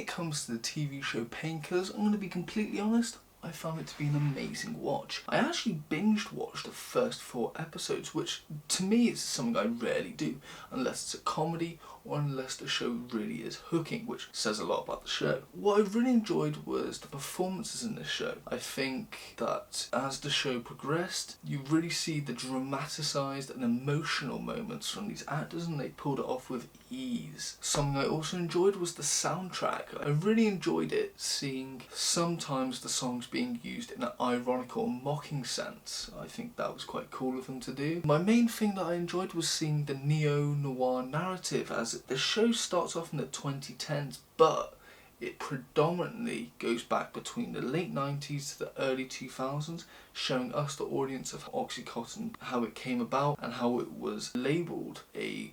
it comes to the TV show Painkillers, I'm going to be completely honest, I found it to be an amazing watch. I actually binged watched the first 4 episodes, which to me is something I rarely do, unless it's a comedy or unless the show really is hooking, which says a lot about the show. What I really enjoyed was the performances in this show. I think that as the show progressed, you really see the dramatised and emotional moments from these actors, and they pulled it off with ease. Something I also enjoyed was the soundtrack. I really enjoyed it, seeing sometimes the songs being used in an ironical, mocking sense. I think that was quite cool of them to do. My main thing that I enjoyed was seeing the neo-noir narrative, as the show starts off in the 2010s, but it predominantly goes back between the late 90s to the early 2000s, showing us, the audience, of Oxycontin, how it came about and how it was labelled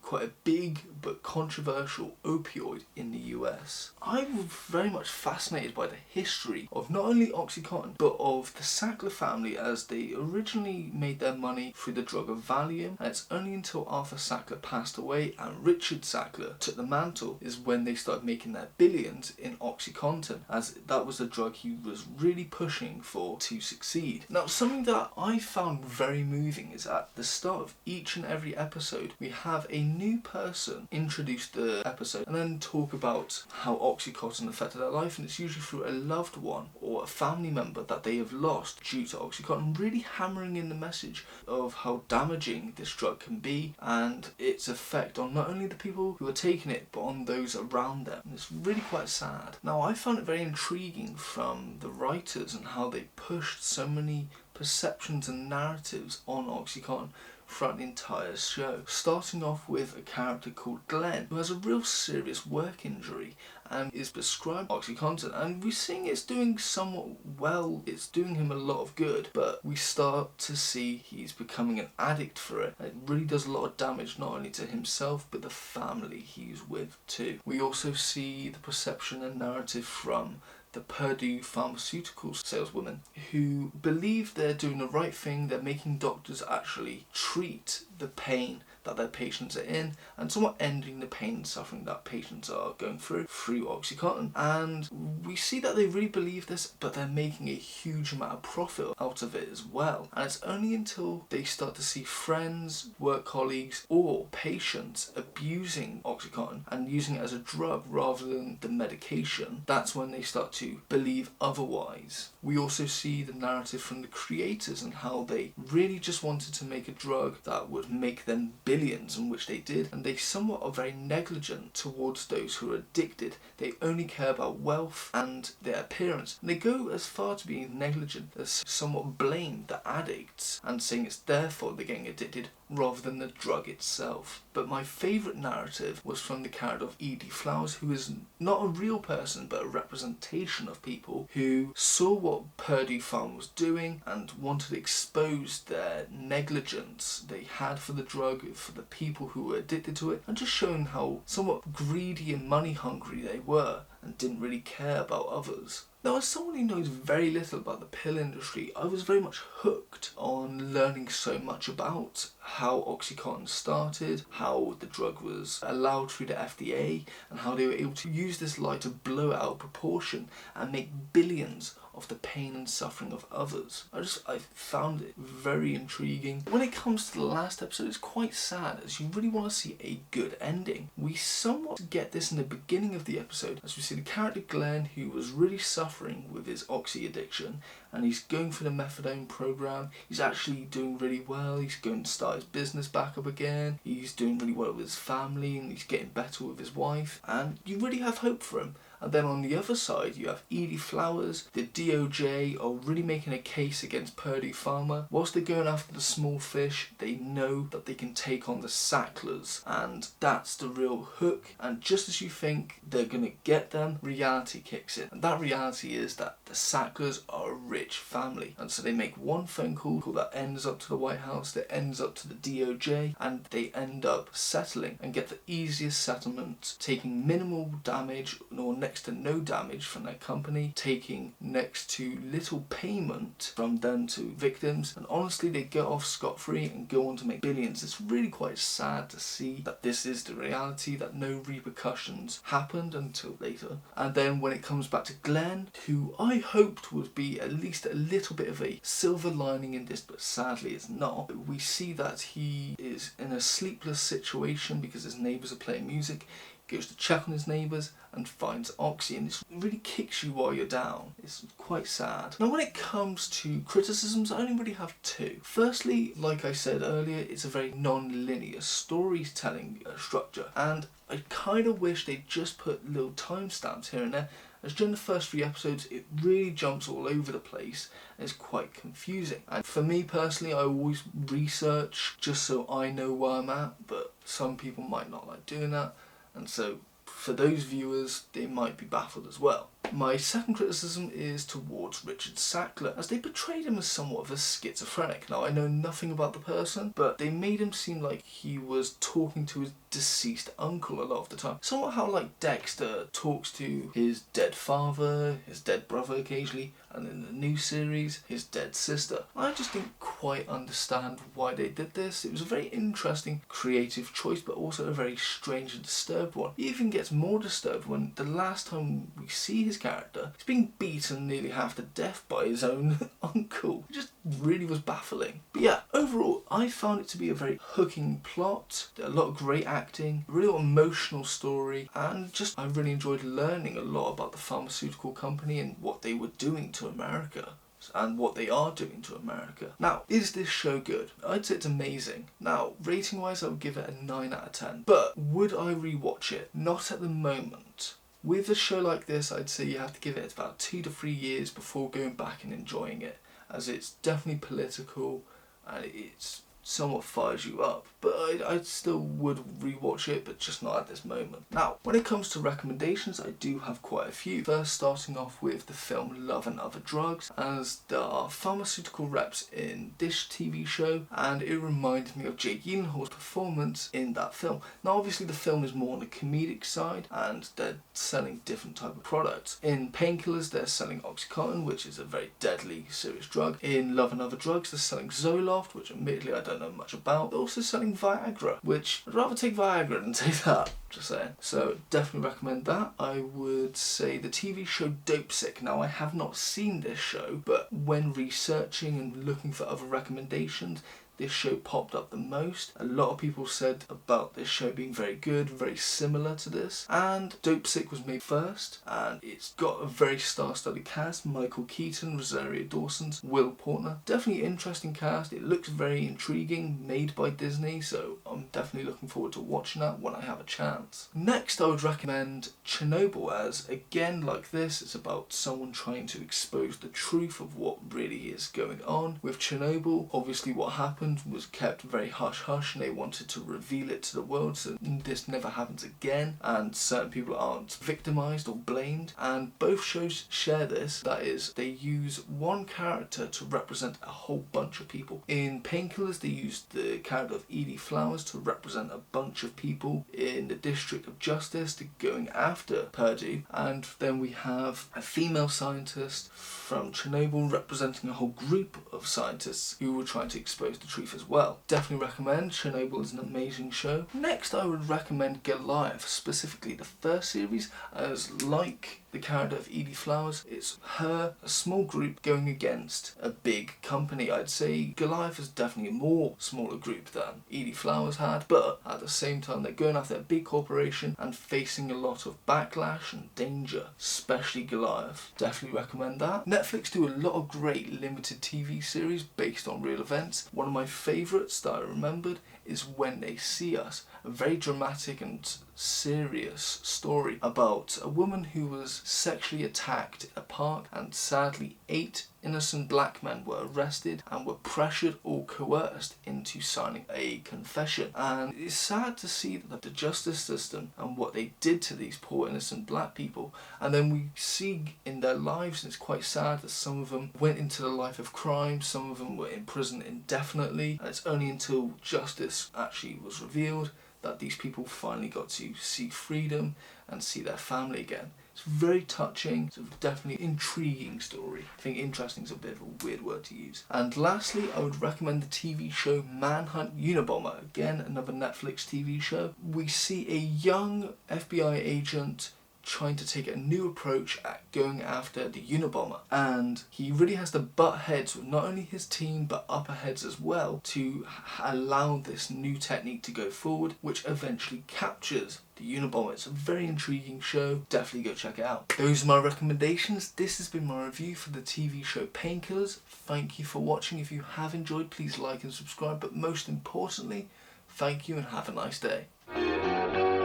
quite a big but controversial opioid in the US. I was very much fascinated by the history of not only Oxycontin but of the Sackler family, as they originally made their money through the drug of Valium, and it's only until Arthur Sackler passed away and Richard Sackler took the mantle is when they started making their billions in Oxycontin, as that was the drug he was really pushing for to succeed. Now, something that I found very moving is at the start of each and every episode we have a new person introduce the episode and then talk about how Oxycontin affected their life, and it's usually through a loved one or a family member that they have lost due to Oxycontin, really hammering in the message of how damaging this drug can be and its effect on not only the people who are taking it but on those around them. And it's really quite sad. Now, I found it very intriguing from the writers and how they pushed so many perceptions and narratives on Oxycontin throughout the entire show, starting off with a character called Glenn, who has a real serious work injury and is prescribed Oxycontin, and we're seeing it's doing somewhat well, it's doing him a lot of good, but we start to see he's becoming an addict for it, and it really does a lot of damage not only to himself but the family he's with too. We also see the perception and narrative from the Purdue pharmaceutical saleswomen who believe they're doing the right thing, they're making doctors actually treat the pain that their patients are in and somewhat ending the pain and suffering that patients are going through Oxycontin. And we see that they really believe this, but they're making a huge amount of profit out of it as well. And it's only until they start to see friends, work colleagues or patients abusing Oxycontin and using it as a drug rather than the medication, that's when they start to believe otherwise. We also see the narrative from the creators and how they really just wanted to make a drug that would make them billions, in which they did, and they somewhat are very negligent towards those who are addicted. They only care about wealth and their appearance, and they go as far to being negligent as somewhat blame the addicts and saying it's their fault they're getting addicted rather than the drug itself. But my favourite narrative was from the character of Edie Flowers, who is not a real person but a representation of people who saw what Purdue Pharma was doing and wanted to expose their negligence they had for the drug, for the people who were addicted to it, and just showing how somewhat greedy and money hungry they were and didn't really care about others. Now, as someone who knows very little about the pill industry, I was very much hooked on learning so much about how Oxycontin started, how the drug was allowed through the FDA, and how they were able to use this lie to blow it out of proportion and make billions of the pain and suffering of others. I found it very intriguing. When it comes to the last episode, it's quite sad, as you really want to see a good ending. We somewhat get this in the beginning of the episode, as we see the character Glenn, who was really suffering with his oxy addiction, and he's going through the methadone program. He's actually doing really well. He's going to start his business back up again. He's doing really well with his family, and he's getting better with his wife, and you really have hope for him. And then on the other side, you have Edie Flowers. The DOJ are really making a case against Purdue Pharma. Whilst they're going after the small fish, they know that they can take on the Sacklers, and that's the real hook. And just as you think they're going to get them, reality kicks in. And that reality is that the Sacklers are a rich family. And so they make one phone call that ends up to the White House, that ends up to the DOJ, and they end up settling and get the easiest settlement, taking minimal damage or next to no damage from their company, taking next to little payment from them to victims, and honestly they get off scot-free and go on to make billions. It's really quite sad to see that this is the reality, that no repercussions happened until later. And then when it comes back to Glenn, who I hoped would be at least a little bit of a silver lining in this, but sadly it's not, we see that he is in a sleepless situation because his neighbours are playing music. Goes to check on his neighbours and finds Oxy, and this really kicks you while you're down. It's quite sad. Now when it comes to criticisms, I only really have two. Firstly, like I said earlier, it's a very non-linear storytelling structure, and I kind of wish they'd just put little timestamps here and there, as during the first 3 episodes it really jumps all over the place and it's quite confusing. And for me personally, I always research just so I know where I'm at, but some people might not like doing that. And so, for those viewers, they might be baffled as well. My second criticism is towards Richard Sackler, as they portrayed him as somewhat of a schizophrenic. Now, I know nothing about the person, but they made him seem like he was talking to his deceased uncle a lot of the time. Somewhat how like Dexter talks to his dead father, his dead brother occasionally, and in the new series, his dead sister. I just didn't quite understand why they did this. It was a very interesting, creative choice, but also a very strange and disturbed one. It even gets more disturbed when the last time we see his character, he's being beaten nearly half to death by his own uncle. It just really was baffling. But yeah, overall, I found it to be a very hooking plot, a lot of great acting, a real emotional story, and just I really enjoyed learning a lot about the pharmaceutical company and what they were doing to America. And what they are doing to America. Now, is this show good? I'd say it's amazing. Now, rating wise, I would give it a 9 out of 10. But would I rewatch it? Not at the moment. With a show like this, I'd say you have to give it about 2 to 3 years before going back and enjoying it, as it's definitely political and it's somewhat fires you up. But I still would rewatch it, but just not at this moment. Now, when it comes to recommendations, I do have quite a few. First, starting off with the film Love and Other Drugs, as there are pharmaceutical reps in this TV show, and it reminded me of Jake Gyllenhaal's performance in that film. Now, obviously, the film is more on the comedic side, and they're selling different type of products. In Painkillers, they're selling Oxycontin, which is a very deadly, serious drug. In Love and Other Drugs, they're selling Zoloft, which admittedly I don't know much about. They're also selling Viagra, which I'd rather take Viagra than take that, just saying. So definitely recommend that. I would say the TV show Dopesick. Now, I have not seen this show, but when researching and looking for other recommendations, this show popped up the most. A lot of people said about this show being very good, very similar to this. And Dopesick was made first, and it's got a very star-studded cast. Michael Keaton, Rosario Dawson, Will Portner. Definitely interesting cast. It looks very intriguing, made by Disney, so I'm definitely looking forward to watching that when I have a chance. Next, I would recommend Chernobyl, as again, like this, it's about someone trying to expose the truth of what really is going on with Chernobyl. Obviously, what happened was kept very hush-hush, and they wanted to reveal it to the world so this never happens again and certain people aren't victimised or blamed. And both shows share this, that is, they use one character to represent a whole bunch of people. In Painkillers, they used the character of Edie Flowers to represent a bunch of people in the District of Justice to going after Purdue, and then we have a female scientist from Chernobyl representing a whole group of scientists who were trying to expose the truth as well. Definitely recommend. Chernobyl is an amazing show. Next, I would recommend Goliath, specifically the first series, as like the character of Edie Flowers, it's her, a small group, going against a big company. I'd say Goliath is definitely a more smaller group than Edie Flowers had, but at the same time they're going after a big corporation and facing a lot of backlash and danger, especially Goliath. Definitely recommend that. Netflix do a lot of great limited TV series based on real events. One of my favourites that I remembered is When They See Us, a very dramatic and serious story about a woman who was sexually attacked in a park, and sadly 8 innocent black men were arrested and were pressured or coerced into signing a confession. And it's sad to see that the justice system and what they did to these poor innocent black people, and then we see in their lives, and it's quite sad that some of them went into the life of crime, some of them were in prison indefinitely, and it's only until justice actually was revealed that these people finally got to see freedom and see their family again. It's very touching, it's a definitely intriguing story. I think interesting is a bit of a weird word to use. And lastly, I would recommend the TV show Manhunt Unabomber. Again, another Netflix TV show. We see a young FBI agent trying to take a new approach at going after the Unabomber, and he really has to butt heads with not only his team but upper heads as well to allow this new technique to go forward, which eventually captures the Unabomber. It's a very intriguing show, definitely go check it out. Those are my recommendations. This has been my review for the TV show Painkillers. Thank you for watching. If you have enjoyed, please like and subscribe, but most importantly, thank you and have a nice day.